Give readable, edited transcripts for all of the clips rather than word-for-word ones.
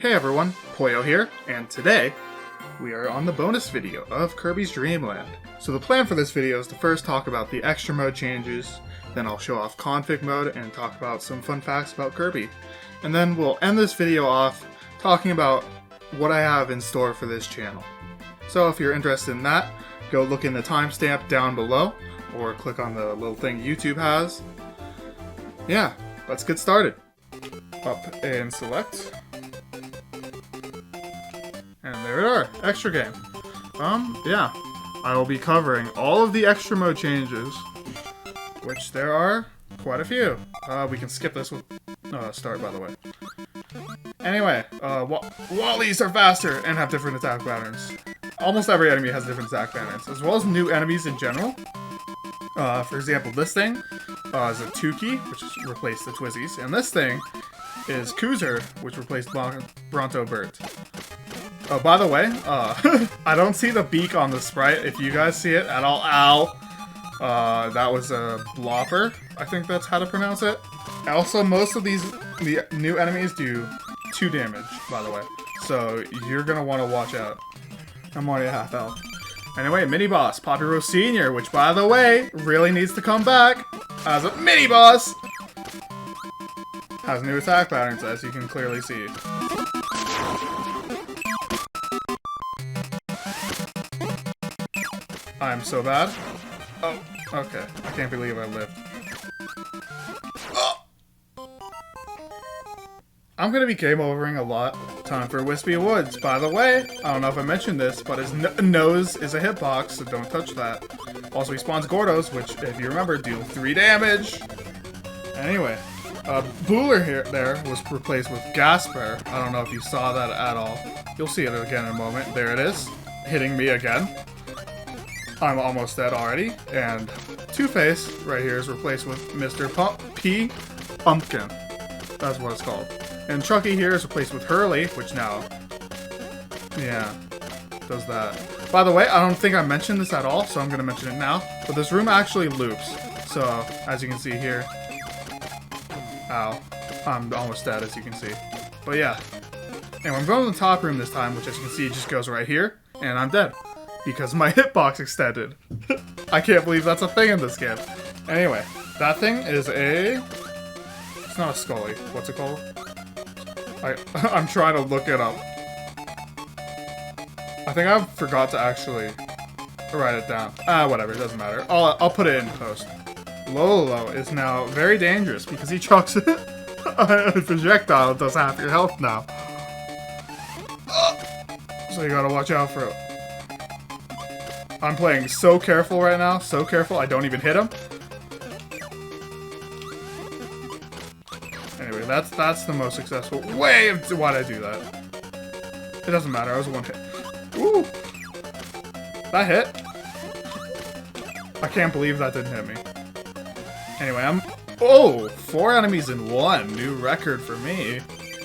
Hey everyone, Poyo here, and today we are on the bonus video of Kirby's Dream Land. So the plan for this video is to first talk about the extra mode changes, then I'll show off config mode and talk about some fun facts about Kirby. And then we'll end this video off talking about what I have in store for this channel. So if you're interested in that, go look in the timestamp down below, or click on the little thing YouTube has. Yeah, let's get started. Up and select. And there we are, extra game. Yeah, I will be covering all of the extra mode changes, which there are quite a few. We can skip this with start, by the way. Anyway, Wallies are faster and have different attack patterns. Almost every enemy has different attack patterns, as well as new enemies in general. For example, this thing is a Tuki, which replaced the Twizzies, and this thing is Koozer, which replaced Bronto Bert. Oh, by the way, I don't see the beak on the sprite, if you guys see it at all. Ow! That was a Blopper, I think that's how to pronounce it. Also, most of the new enemies do 2 damage, by the way, so you're gonna want to watch out. I'm already at half health. Anyway, mini-boss, Papyro Senior, which, by the way, really needs to come back as a mini-boss! Has new attack patterns, as you can clearly see. I'm so bad. Oh, okay. I can't believe I lived. Oh. I'm gonna be game overing a lot. Time for Wispy Woods. By the way, I don't know if I mentioned this, but his nose is a hitbox, so don't touch that. Also, he spawns Gordos, which, if you remember, deal 3 damage. Anyway, Booler there was replaced with Gasper. I don't know if you saw that at all. You'll see it again in a moment. There it is, hitting me again. I'm almost dead already, and Two-Face right here is replaced with Mr. P. Pumpkin. That's what it's called. And Chucky here is replaced with Hurley, which now, yeah, does that. By the way, I don't think I mentioned this at all, so I'm going to mention it now. But this room actually loops. So, as you can see here, ow, I'm almost dead, as you can see. But yeah, anyway, I'm going to the top room this time, which as you can see just goes right here, and I'm dead. Because my hitbox extended. I can't believe that's a thing in this game. Anyway, that thing is a... It's not a Scully. What's it called? I'm trying to look it up. I think I forgot to actually write it down. Whatever, it doesn't matter. I'll put it in post. Lolo is now very dangerous because he chucks a projectile that does half your health now. So you gotta watch out for it. I'm playing so careful right now, so careful I don't even hit him. Anyway, that's the most successful way of why'd I do that? It doesn't matter, I was one hit. Ooh! That hit? I can't believe that didn't hit me. Anyway, oh! 4 enemies in 1, new record for me.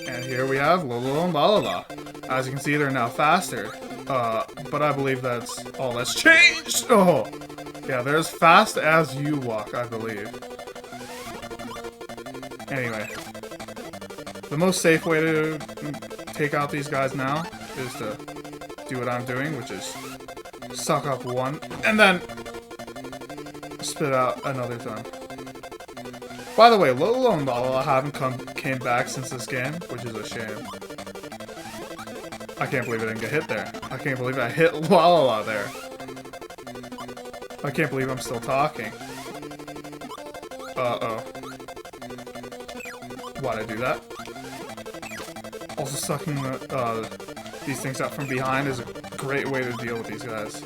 And here we have Lolo and Lalala. As you can see, they're now faster. But I believe that's all that's changed! Oh! Yeah, they're as fast as you walk, I believe. Anyway. The most safe way to take out these guys now is to do what I'm doing, which is suck up 1, and then spit out another time. By the way, Lolo and Lala haven't came back since this game, which is a shame. I can't believe I didn't get hit there. I can't believe I hit Lalala there. I can't believe I'm still talking. Uh-oh. Why'd I do that? Also, sucking these things out from behind is a great way to deal with these guys.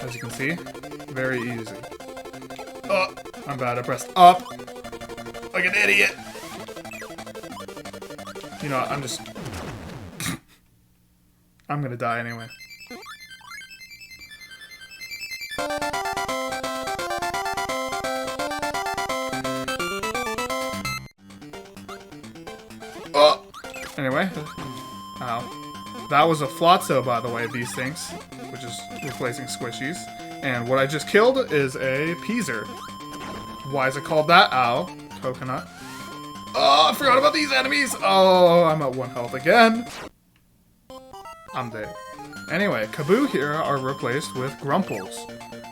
As you can see, very easy. Oh, I'm bad. I pressed up like an idiot. You know, I'm just... I'm gonna die anyway. Oh! Anyway. Ow. That was a Flotso, by the way, these things. Which is replacing Squishies. And what I just killed is a Peaser. Why is it called that? Ow. Coconut. Oh, I forgot about these enemies. Oh, I'm at 1 health again. I'm dead. Anyway, Kaboo here are replaced with Grumples.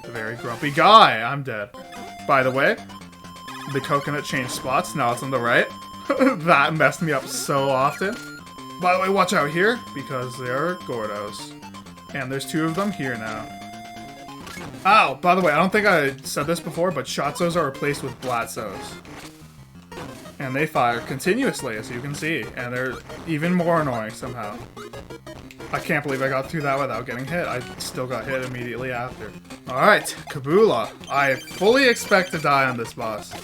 A very grumpy guy. I'm dead. By the way, the coconut changed spots. Now it's on the right. That messed me up so often. By the way, watch out here, because there are Gordos. And there's 2 of them here now. Ow! By the way, I don't think I said this before, but Shotzos are replaced with Blatsos. And they fire continuously, as you can see. And they're even more annoying somehow. I can't believe I got through that without getting hit. I still got hit immediately after. Alright, Kaboola. I fully expect to die on this boss.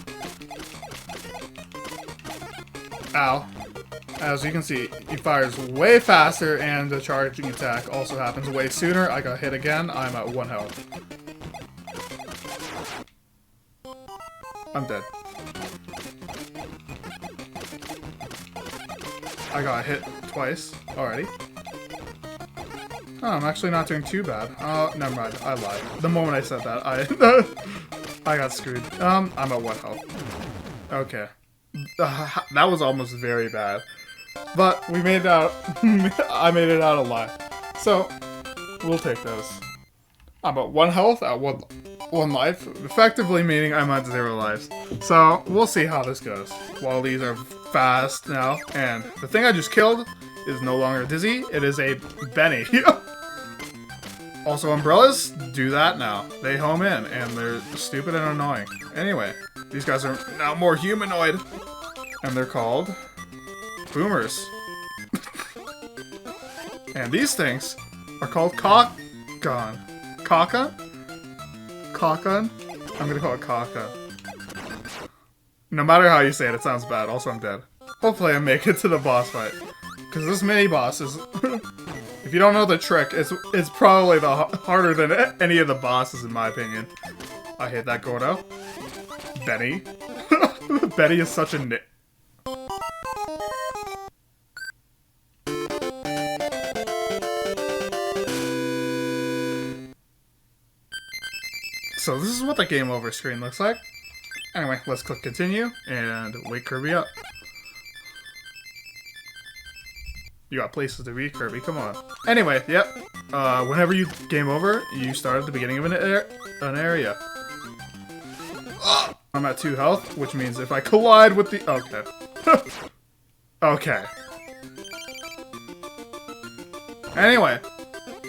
Ow. As you can see, he fires way faster, and the charging attack also happens way sooner. I got hit again. I'm at 1 health. I'm dead. I got hit twice already. Oh, I'm actually not doing too bad. Oh, never mind. I lied. The moment I said that, I got screwed. I'm at 1 health. Okay. That was almost very bad. But we made it out. I made it out alive. So, we'll take those. I'm at 1 health at one life, effectively meaning I'm at 0 lives. So, we'll see how this goes. While these are fast now, and the thing I just killed is no longer dizzy, it is a Benny. Also, umbrellas do that now. They home in, and they're stupid and annoying. Anyway, these guys are now more humanoid, and they're called Boomers. And these things are called Cockon. Cockon? Cockon? I'm gonna call it Cockon. No matter how you say it, it sounds bad. Also, I'm dead. Hopefully I make it to the boss fight. Because this mini-boss is... if you don't know the trick, it's probably harder than any of the bosses, in my opinion. I hate that Gordo. Benny. Benny is such a... So this is what the game over screen looks like. Anyway, let's click continue and wake Kirby up. You got places to be, Kirby, come on. Anyway, yep. Whenever you game over, you start at the beginning of an area. I'm at 2 health, which means if I collide with the... Okay. Okay. Anyway.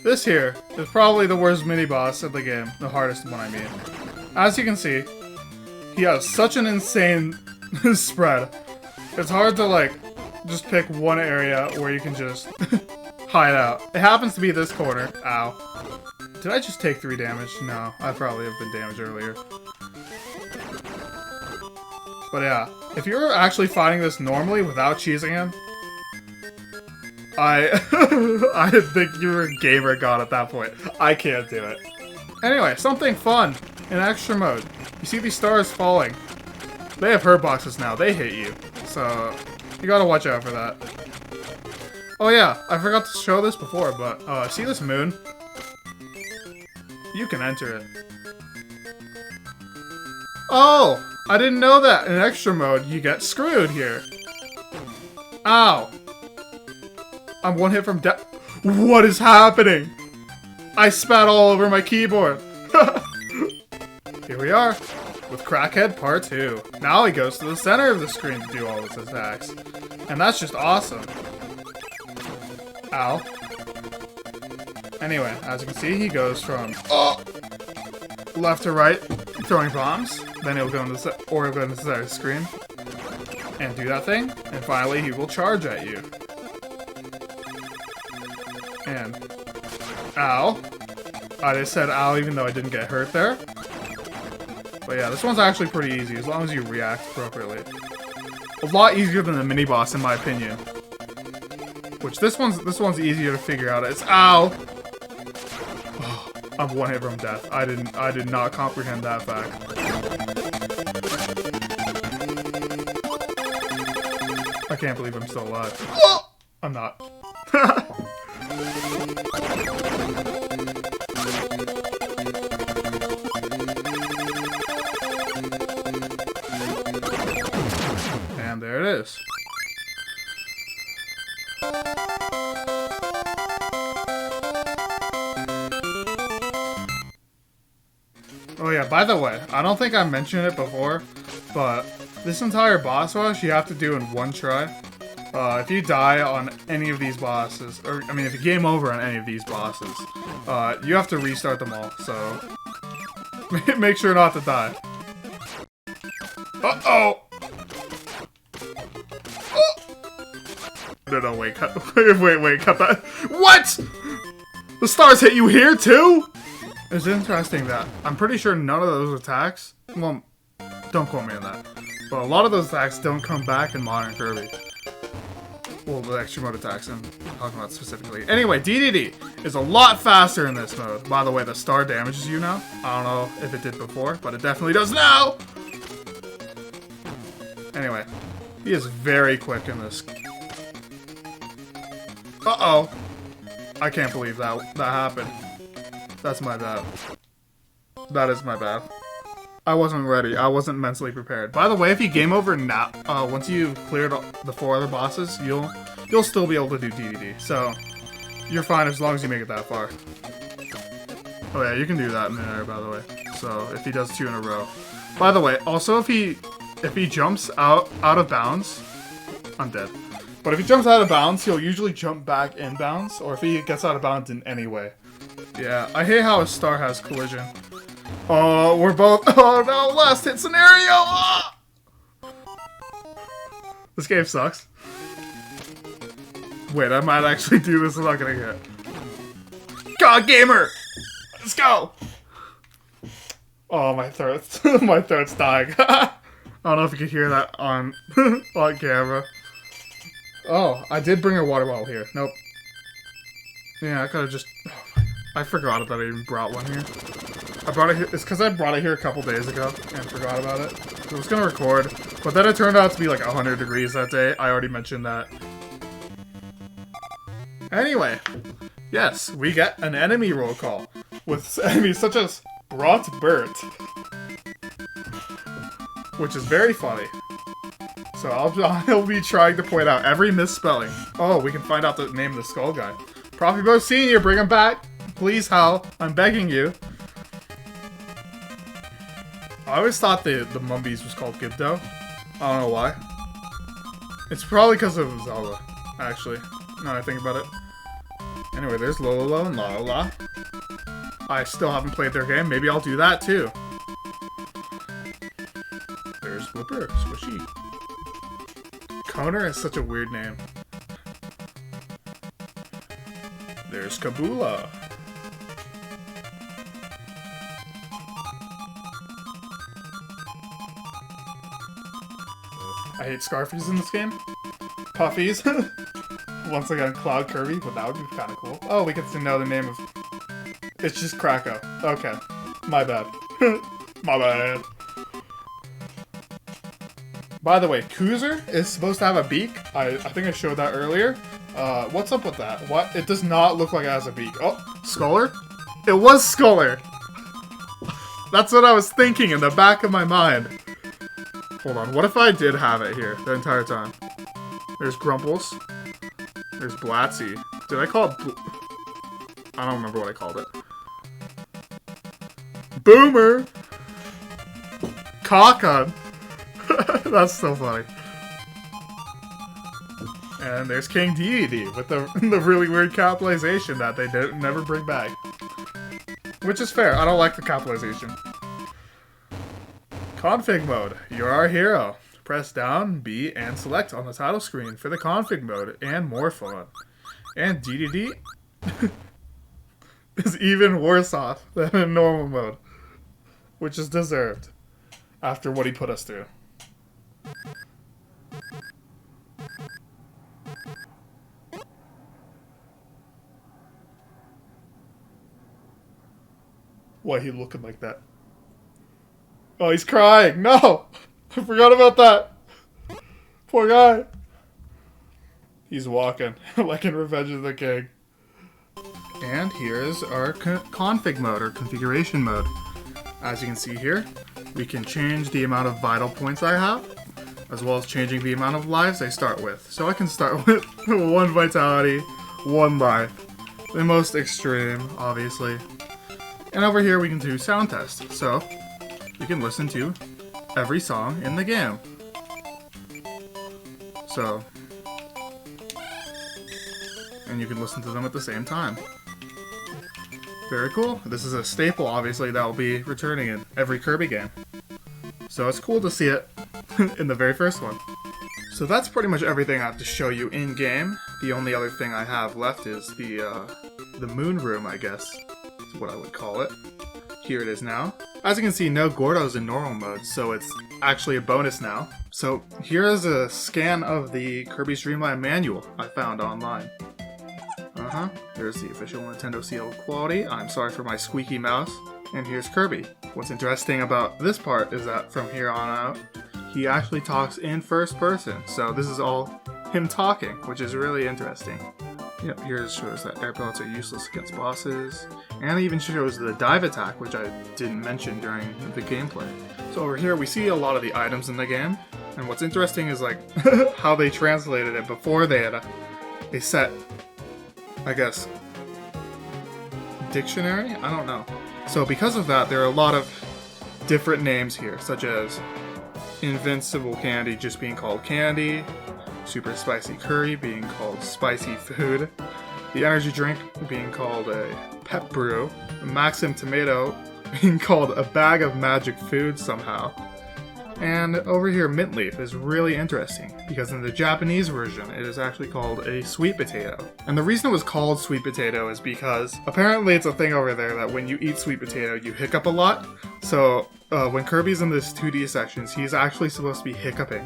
This here is probably the worst mini-boss of the game. The hardest one, I mean. As you can see, he has such an insane spread. It's hard to, like, just pick one area where you can just hide out. It happens to be this corner. Ow. Did I just take 3 damage? No, I probably have been damaged earlier. But yeah, if you're actually fighting this normally without cheesing him, I think you're a gamer god at that point. I can't do it. Anyway, something fun in extra mode. You see these stars falling. They have hurt boxes now. They hit you. So, you gotta watch out for that. Oh yeah, I forgot to show this before, but see this moon? You can enter it. Oh! I didn't know that. In extra mode, you get screwed here. Ow! I'm 1 hit from death. What is happening? I spat all over my keyboard. Here we are, with Crackhead Part 2. Now he goes to the center of the screen to do all his attacks. And that's just awesome. Ow. Anyway, as you can see, he goes from left to right, throwing bombs. Then he'll go into the center of the screen and do that thing. And finally, he will charge at you. And, ow. I just said ow even though I didn't get hurt there. But yeah, this one's actually pretty easy as long as you react appropriately. A lot easier than the mini-boss in my opinion. Which this one's easier to figure out. It's ow! Oh, I'm 1 hit from death. I did not comprehend that fact. I can't believe I'm still alive. Oh! I'm not. And there it is. Oh yeah, by the way, I don't think I mentioned it before, but this entire boss rush you have to do in one try. If you die on any of these bosses, or I mean if you game over on any of these bosses, you have to restart them all, so make sure not to die. Uh-oh! Oh! No, wait, cut that. What?! The stars hit you here too?! It's interesting that I'm pretty sure none of those attacks, well, don't quote me on that, but a lot of those attacks don't come back in Modern Kirby. Well, the extra mode attacks I'm talking about specifically. Anyway, DDD is a lot faster in this mode. By the way, the star damages you now. I don't know if it did before, but it definitely does now! Anyway, he is very quick in this. Uh-oh. I can't believe that happened. That's my bad. That is my bad. I wasn't ready. I wasn't mentally prepared. By the way, if you game over now, once you've cleared the 4 other bosses, you'll still be able to do DDD. So you're fine as long as you make it that far. Oh yeah, you can do that in there, by the way. So if he does 2 in a row. By the way, also if he jumps out of bounds, I'm dead. But if he jumps out of bounds, he'll usually jump back in bounds, or if he gets out of bounds in any way. Yeah, I hate how a star has collision. Oh, we're both. Oh no, last hit scenario! Ah! This game sucks. Wait, I might actually do this without getting hit. God gamer! Let's go! Oh, my throat's my throat's dying. I don't know if you could hear that on on camera. Oh, I did bring a water bottle here. Nope. Yeah, I could've just. Oh I forgot that I even brought one here. I brought it here. It's because I brought it here a couple days ago and forgot about it. I was gonna record, but then it turned out to be like 100 degrees that day. I already mentioned that. Anyway, yes, we get an enemy roll call with enemies such as Brought Bert, which is very funny. So I'll be trying to point out every misspelling. Oh, we can find out the name of the skull guy. Profibos Senior, bring him back. Please, Hal. I'm begging you. I always thought the Mumbies was called Gibdo. I don't know why. It's probably because of Zelda, actually. Now that I think about it. Anyway, there's Lolo and La. I still haven't played their game. Maybe I'll do that too. There's Flipper. Squishy. Koner is such a weird name. There's Kabula. I hate Scarfies in this game. Puffies. Once again, Cloud Kirby, but that would be kind of cool. Oh, we get to know the name of... It's just Krakow. Okay. My bad. My bad. By the way, Koozer is supposed to have a beak. I think I showed that earlier. What's up with that? What? It does not look like it has a beak. Oh, Scholar? It was Scholar! That's what I was thinking in the back of my mind. Hold on, what if I did have it here the entire time? There's Grumples. There's Blatzy. Did I call it I don't remember what I called it. Boomer! Cockon! That's so funny. And there's King Deity with the really weird capitalization that they never bring back. Which is fair, I don't like the capitalization. Config mode. You're our hero. Press down, B, and select on the title screen for the config mode and more fun. And DDD is even worse off than in normal mode. Which is deserved after what he put us through. Why he looking like that? Oh, he's crying! No! I forgot about that! Poor guy! He's walking, like in Revenge of the King. And here's our config mode, or configuration mode. As you can see here, we can change the amount of vital points I have. as well as changing the amount of lives they start with. So I can start with 1 vitality, 1 life. The most extreme, obviously. And over here we can do sound test. So we can listen to every song in the game. So, and you can listen to them at the same time. Very cool. This is a staple, obviously, that will be returning in every Kirby game. So it's cool to see it in the very first one. So that's pretty much everything I have to show you in-game. The only other thing I have left is the moon room, I guess. Is what I would call it. Here it is now. As you can see, no Gordos in normal mode, so it's actually a bonus now. So here is a scan of the Kirby's Dream Land manual I found online. There's the official Nintendo seal quality. I'm sorry for my squeaky mouse. And here's Kirby. What's interesting about this part is that from here on out, he actually talks in first person. So this is all him talking, which is really interesting. Yep, here it shows that air pellets are useless against bosses. And it even shows the dive attack, which I didn't mention during the gameplay. So over here we see a lot of the items in the game. And what's interesting is like how they translated it before they had a set, I guess, dictionary? I don't know. So because of that, there are a lot of different names here, such as Invincible Candy just being called Candy, Super Spicy Curry being called Spicy Food, the energy drink being called a Pep Brew, Maxim Tomato being called a bag of magic food somehow. And over here, mint leaf is really interesting, because in the Japanese version, it is actually called a sweet potato. And the reason it was called sweet potato is because apparently it's a thing over there that when you eat sweet potato, you hiccup a lot. So when Kirby's in this 2D sections, he's actually supposed to be hiccuping,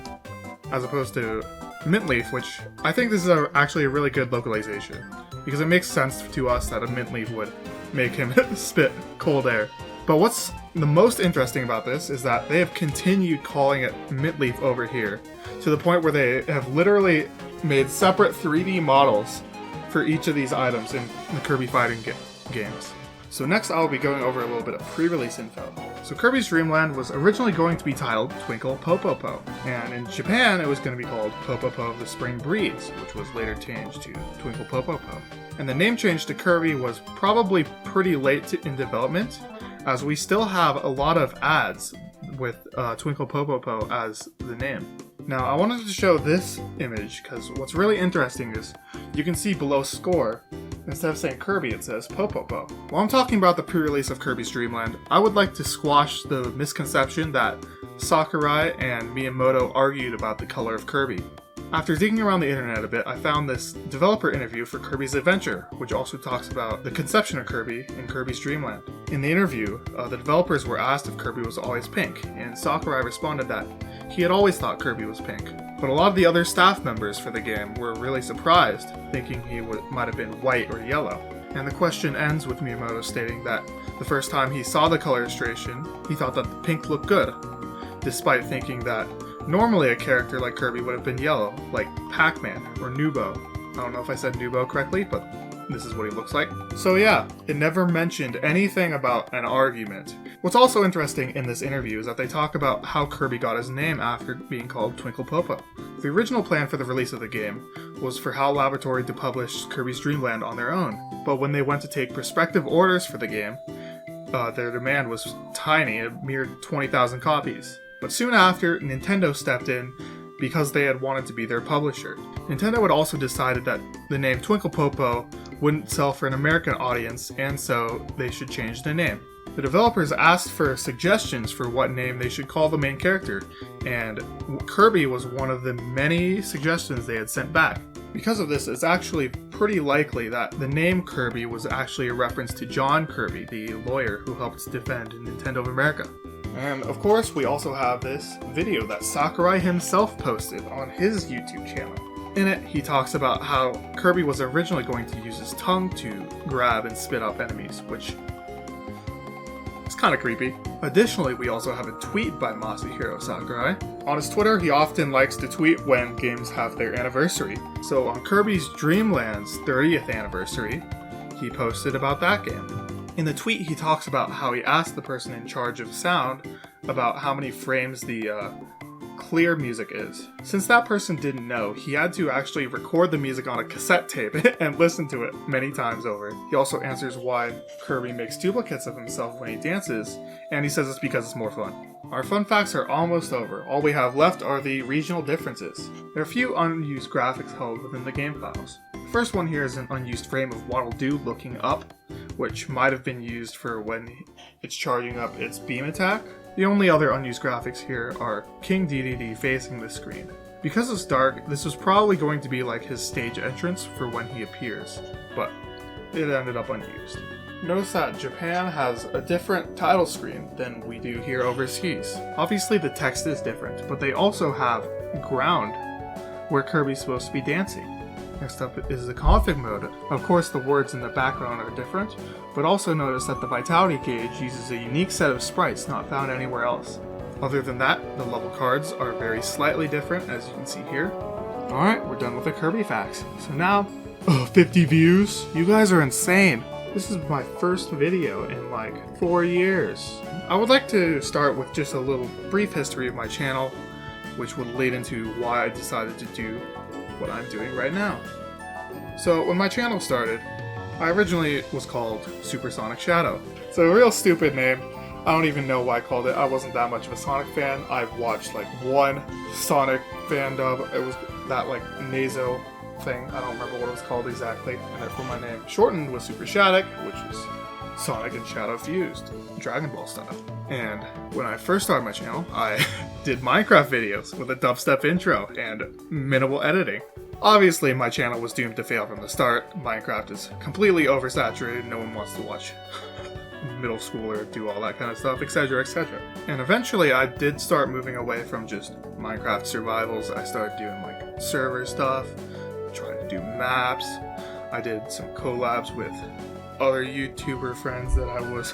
as opposed to mint leaf, which I think this is actually a really good localization, because it makes sense to us that a mint leaf would make him spit cold air. But what's the most interesting about this is that they have continued calling it mint leaf over here, to the point where they have literally made separate 3D models for each of these items in the Kirby fighting games. So next I'll be going over a little bit of pre-release info. So Kirby's Dream Land was originally going to be titled Twinkle Popopo, and in Japan it was going to be called Popopo the Spring Breeze, which was later changed to Twinkle Popopo. And the name change to Kirby was probably pretty late in development, as we still have a lot of ads with Twinkle Popopo as the name. Now I wanted to show this image because what's really interesting is you can see below score, instead of saying Kirby, it says Popopo. While I'm talking about the pre-release of Kirby's Dream Land, I would like to squash the misconception that Sakurai and Miyamoto argued about the color of Kirby. After digging around the internet a bit, I found this developer interview for Kirby's Adventure, which also talks about the conception of Kirby in Kirby's Dream Land. In the interview, the developers were asked if Kirby was always pink, and Sakurai responded that he had always thought Kirby was pink. But a lot of the other staff members for the game were really surprised, thinking he might have been white or yellow. And the question ends with Miyamoto stating that the first time he saw the color illustration, he thought that the pink looked good, despite thinking that normally a character like Kirby would have been yellow, like Pac-Man or Nubo. I don't know if I said Nubo correctly, but this is what he looks like. So yeah, it never mentioned anything about an argument. What's also interesting in this interview is that they talk about how Kirby got his name after being called Twinkle Popo. The original plan for the release of the game was for HAL Laboratory to publish Kirby's Dream Land on their own, but when they went to take prospective orders for the game, their demand was tiny, a mere 20,000 copies. But soon after, Nintendo stepped in because they had wanted to be their publisher. Nintendo had also decided that the name Twinkle Popo wouldn't sell for an American audience, and so they should change the name. The developers asked for suggestions for what name they should call the main character, and Kirby was one of the many suggestions they had sent back. Because of this, it's actually pretty likely that the name Kirby was actually a reference to John Kirby, the lawyer who helped defend Nintendo of America. And of course, we also have this video that Sakurai himself posted on his YouTube channel. In it, he talks about how Kirby was originally going to use his tongue to grab and spit up enemies, which is kind of creepy. Additionally, we also have a tweet by Masahiro Sakurai. On his Twitter, he often likes to tweet when games have their anniversary. So on Kirby's Dream Land's 30th anniversary, he posted about that game. In the tweet, he talks about how he asked the person in charge of sound about how many frames the clear music is. Since that person didn't know, he had to actually record the music on a cassette tape and listen to it many times over. He also answers why Kirby makes duplicates of himself when he dances, and he says it's because it's more fun. Our fun facts are almost over. All we have left are the regional differences. There are a few unused graphics held within the game files. The first one here is an unused frame of Waddle Doo looking up, which might have been used for when it's charging up its beam attack. The only other unused graphics here are King Dedede facing the screen. Because it's dark, this was probably going to be like his stage entrance for when he appears, but it ended up unused. Notice that Japan has a different title screen than we do here overseas. Obviously the text is different, but they also have ground, where Kirby's supposed to be dancing. Next up is the config mode. Of course the words in the background are different, but also notice that the vitality gauge uses a unique set of sprites not found anywhere else. Other than that, the level cards are very slightly different, as you can see here. Alright, we're done with the Kirby facts. So now, 50 views? You guys are insane! This is my first video in like 4 years. I would like to start with just a little brief history of my channel, which would lead into why I decided to do what I'm doing right now. So when my channel started, I originally was called Supersonic Shadow. It's a real stupid name. I don't even know why I called it. I wasn't that much of a Sonic fan. I've watched like one Sonic fan dub. It was that like Naso thing. I don't remember what it was called exactly. And therefore my name shortened was Super Shattuck, which is Sonic and Shadow fused, Dragon Ball style. And when I first started my channel, I did Minecraft videos with a dubstep intro and minimal editing. Obviously, my channel was doomed to fail from the start. Minecraft is completely oversaturated, no one wants to watch middle schooler do all that kind of stuff, etc, etc. And eventually I did start moving away from just Minecraft survivals. I started doing like server stuff, trying to do maps. I did some collabs with other YouTuber friends that I was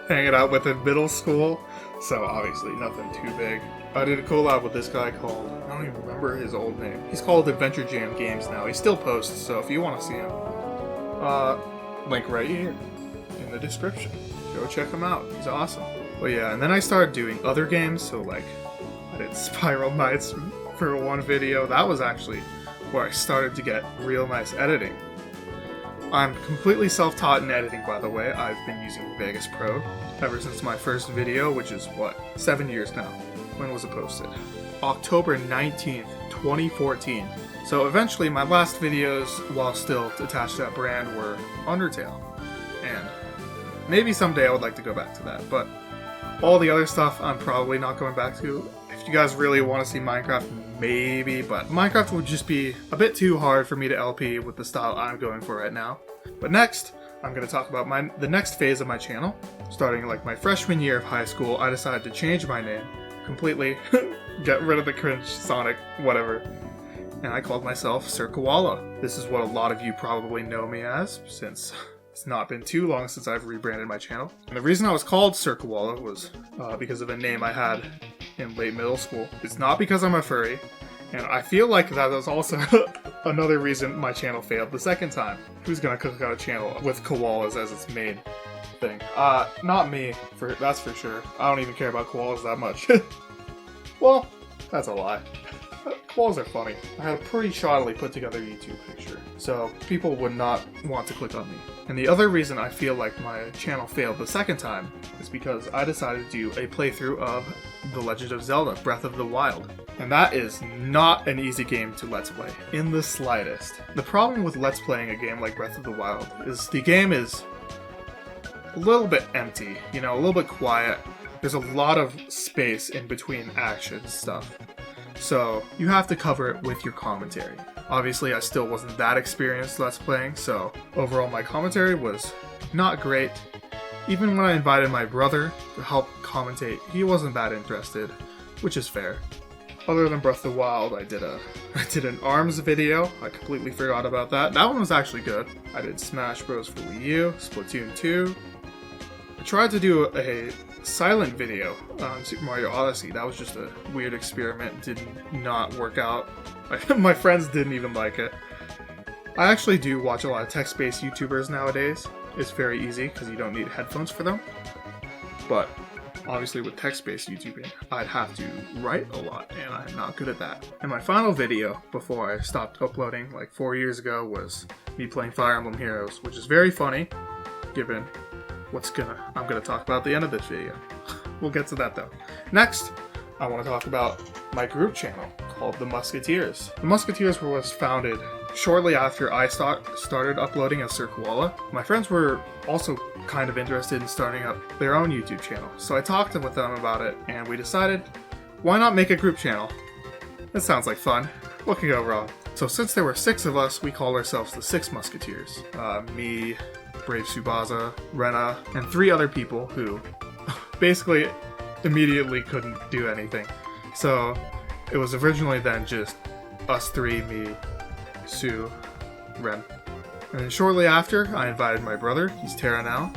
hanging out with in middle school, so obviously nothing too big. I did a collab with this guy called, I don't even remember his old name. He's called AdventureJam Games now. He still posts, so if you want to see him, link right here in the description. Go check him out. He's awesome. But yeah, and then I started doing other games, so like I did Spiral Knights for one video. That was actually where I started to get real nice editing. I'm completely self-taught in editing, by the way. I've been using Vegas Pro ever since my first video, which is, 7 years now. When was it posted? October 19th, 2014. So eventually my last videos, while still attached to that brand, were Undertale. And maybe someday I would like to go back to that, but all the other stuff I'm probably not going back to. If you guys really want to see Minecraft, maybe, but Minecraft would just be a bit too hard for me to LP with the style I'm going for right now. But next, I'm going to talk about the next phase of my channel. Starting like my freshman year of high school, I decided to change my name completely, get rid of the cringe Sonic, whatever, and I called myself Sir Koala. This is what a lot of you probably know me as, since it's not been too long since I've rebranded my channel. And the reason I was called Sir Koala was because of a name I had in late middle school. It's not because I'm a furry, and I feel like that was also another reason my channel failed the second time. Who's gonna cook out a channel with koalas as its main thing? Not me, that's for sure. I don't even care about koalas that much. Well, that's a lie. Koalas are funny. I had a pretty shoddily put together YouTube picture, so people would not want to click on me. And the other reason I feel like my channel failed the second time is because I decided to do a playthrough of The Legend of Zelda Breath of the Wild. And that is not an easy game to Let's Play, in the slightest. The problem with Let's Playing a game like Breath of the Wild is the game is a little bit empty, you know, a little bit quiet. There's a lot of space in between action stuff. So you have to cover it with your commentary. Obviously, I still wasn't that experienced Let's Playing, so overall my commentary was not great. Even when I invited my brother to help commentate, he wasn't that interested, which is fair. Other than Breath of the Wild, I did an ARMS video. I completely forgot about that. That one was actually good. I did Smash Bros. For Wii U, Splatoon 2. I tried to do a silent video on Super Mario Odyssey. That was just a weird experiment. Did not work out. My friends didn't even like it. I actually do watch a lot of text-based YouTubers nowadays. It's very easy because you don't need headphones for them. But Obviously with text-based YouTubing, I'd have to write a lot, and I'm not good at that. And my final video, before I stopped uploading like 4 years ago, was me playing Fire Emblem Heroes, which is very funny, given I'm gonna talk about at the end of this video. We'll get to that though. Next, I want to talk about my group channel called The Musketeers. The Musketeers was founded shortly after I started uploading as Sir Koala. My friends were also kind of interested in starting up their own YouTube channel, so I talked with them about it, and we decided, why not make a group channel? That sounds like fun. What could go wrong? So since there were 6 of us, we called ourselves the 6 Musketeers. Me, Brave Subaza, Rena, and 3 other people who basically immediately couldn't do anything. So it was originally then just us 3, me, Sue, Ren. And then shortly after, I invited my brother, he's Terra now,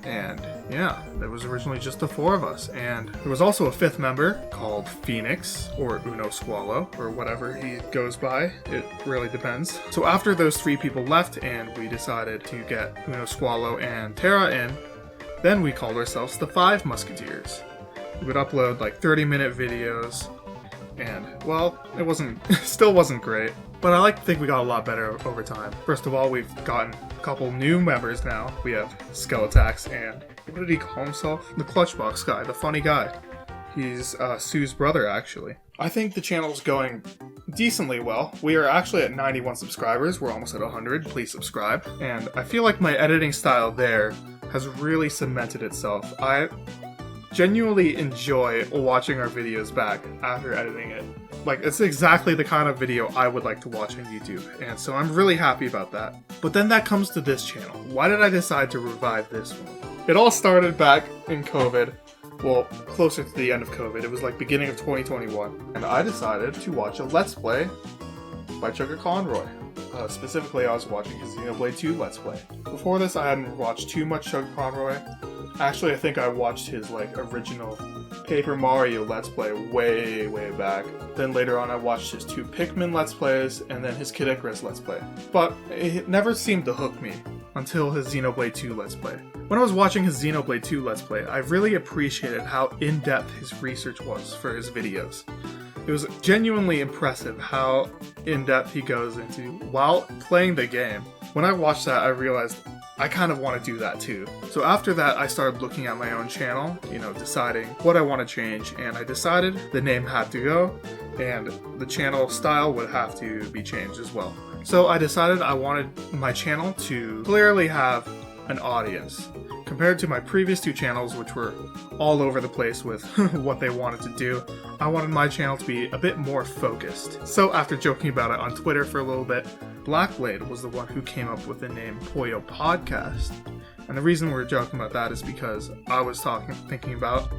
and yeah, there was originally just the 4 of us. And there was also a 5th member called Phoenix, or Uno Squalo, or whatever he goes by, it really depends. So after those 3 people left and we decided to get Uno Squalo and Terra in, then we called ourselves the 5 Musketeers. We would upload like 30-minute videos, and well, it still wasn't great, but I like to think we got a lot better over time. First of all, we've gotten a couple new members now. We have Skeletax and, what did he call himself? The Clutchbox guy, the funny guy. He's Sue's brother, actually. I think the channel's going decently well. We are actually at 91 subscribers. We're almost at 100. Please subscribe. And I feel like my editing style there has really cemented itself. I genuinely enjoy watching our videos back after editing it. Like, it's exactly the kind of video I would like to watch on YouTube, and so I'm really happy about that. But then that comes to this channel. Why did I decide to revive this one? It all started back in COVID. Well, closer to the end of COVID. It was like beginning of 2021. And I decided to watch a Let's Play by Chugga Conroy. Specifically, I was watching his Xenoblade 2 Let's Play. Before this, I hadn't watched too much Chugga Conroy. Actually, I think I watched his original Paper Mario Let's Play way back. Then later on I watched his 2 Pikmin Let's Plays, and then his Kid Icarus Let's Play. But it never seemed to hook me until his Xenoblade 2 Let's Play. When I was watching his Xenoblade 2 Let's Play, I really appreciated how in-depth his research was for his videos. It was genuinely impressive how in-depth he goes into while playing the game. When I watched that, I realized I kind of want to do that too. So after that, I started looking at my own channel, deciding what I want to change, and I decided the name had to go, and the channel style would have to be changed as well. So I decided I wanted my channel to clearly have an audience. Compared to my previous 2 channels, which were all over the place with what they wanted to do, I wanted my channel to be a bit more focused. So after joking about it on Twitter for a little bit, Blackblade was the one who came up with the name Poyo Podcast. And the reason we're joking about that is because I was thinking about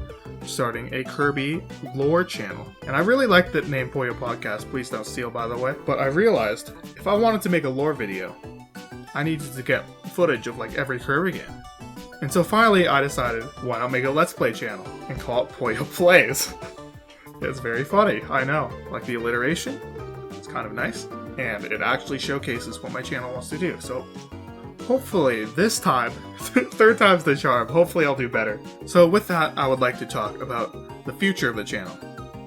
starting a Kirby lore channel. And I really like that name Poyo Podcast, please don't steal by the way, but I realized if I wanted to make a lore video, I needed to get footage of every Kirby game. And so finally I decided, why not make a Let's Play channel and call it Poyo Plays? It's very funny, I know. Like the alliteration, it's kind of nice. And it actually showcases what my channel wants to do. So hopefully this time, 3rd time's the charm, hopefully I'll do better. So with that, I would like to talk about the future of the channel.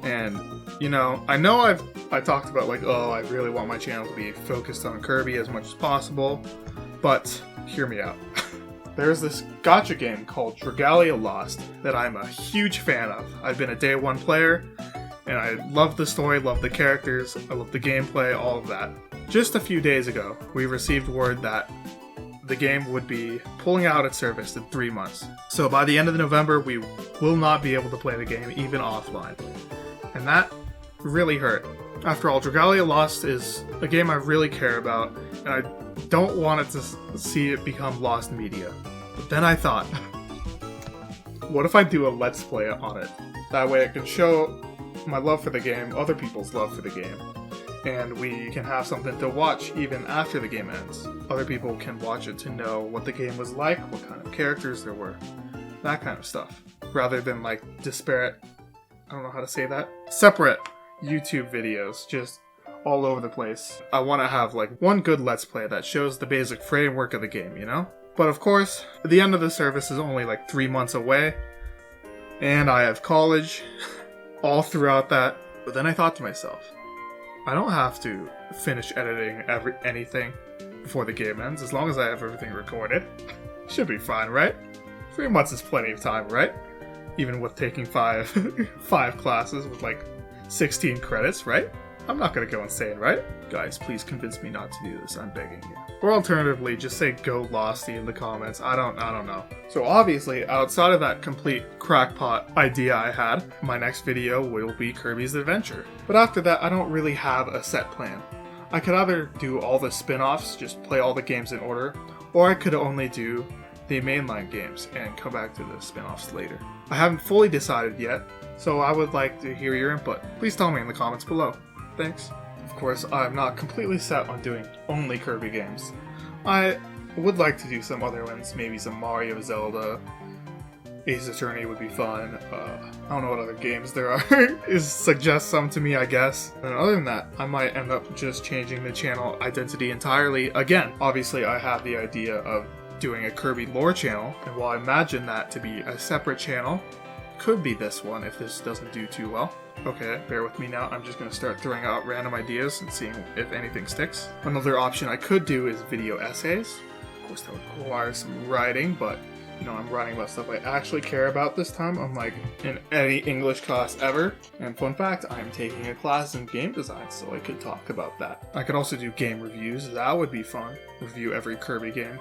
And, I know I talked about I really want my channel to be focused on Kirby as much as possible, but hear me out. There's this gacha game called Dragalia Lost that I'm a huge fan of. I've been a day 1 player, and I love the story, love the characters, I love the gameplay, all of that. Just a few days ago, we received word that the game would be pulling out its service in 3 months. So by the end of November, we will not be able to play the game, even offline. And that really hurt. After all, Dragalia Lost is a game I really care about, and I don't want it to see it become lost media. But then I thought, what if I do a Let's Play on it? That way I can show my love for the game, other people's love for the game, and we can have something to watch even after the game ends. Other people can watch it to know what the game was like, what kind of characters there were, that kind of stuff. Rather than disparate, I don't know how to say that, separate YouTube videos, just all over the place. I want to have one good Let's Play that shows the basic framework of the game, But of course, the end of the service is only 3 months away, And I have college all throughout that. But then I thought to myself, I don't have to finish editing anything before the game ends. As long as I have everything recorded, should be fine, right? 3 months is plenty of time, right? Even with taking five classes with like 16 credits, right? I'm not gonna go insane, right? Guys, please convince me not to do this, I'm begging you. Or alternatively, just say go Losty in the comments. I don't know. So obviously, outside of that complete crackpot idea I had, my next video will be Kirby's Adventure. But after that, I don't really have a set plan. I could either do all the spin-offs, just play all the games in order, or I could only do the mainline games and come back to the spin-offs later. I haven't fully decided yet, so I would like to hear your input. Please tell me in the comments below. Thanks. Of course, I'm not completely set on doing only Kirby games. I would like to do some other ones, maybe some Mario, Zelda, Ace Attorney would be fun. I don't know what other games there are. Suggest some to me, I guess. And other than that, I might end up just changing the channel identity entirely again. Obviously, I have the idea of doing a Kirby lore channel, and while I imagine that to be a separate channel, could be this one if this doesn't do too well. Okay, bear with me now. I'm just going to start throwing out random ideas and seeing if anything sticks. Another option I could do is video essays. Of course, that would require some writing, but you know, I'm writing about stuff I actually care about this time, unlike in any English class ever. And fun fact, I'm taking a class in game design, so I could talk about that. I could also do game reviews. That would be fun. Review every Kirby game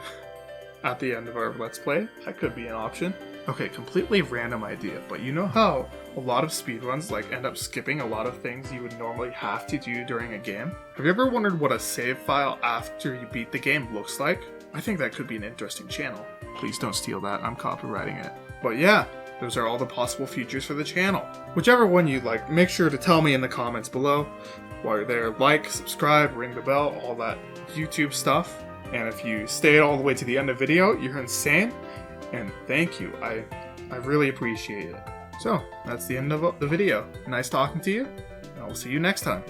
at the end of our Let's Play. That could be an option. Okay, completely random idea, but you know how a lot of speedruns end up skipping a lot of things you would normally have to do during a game? Have you ever wondered what a save file after you beat the game looks like? I think that could be an interesting channel. Please don't steal that, I'm copywriting it. But yeah, those are all the possible features for the channel. Whichever one you like, make sure to tell me in the comments below. While you're there, like, subscribe, ring the bell, all that YouTube stuff. And if you stayed all the way to the end of the video, you're insane. And thank you, I really appreciate it. So, that's the end of the video. Nice talking to you, and I'll see you next time.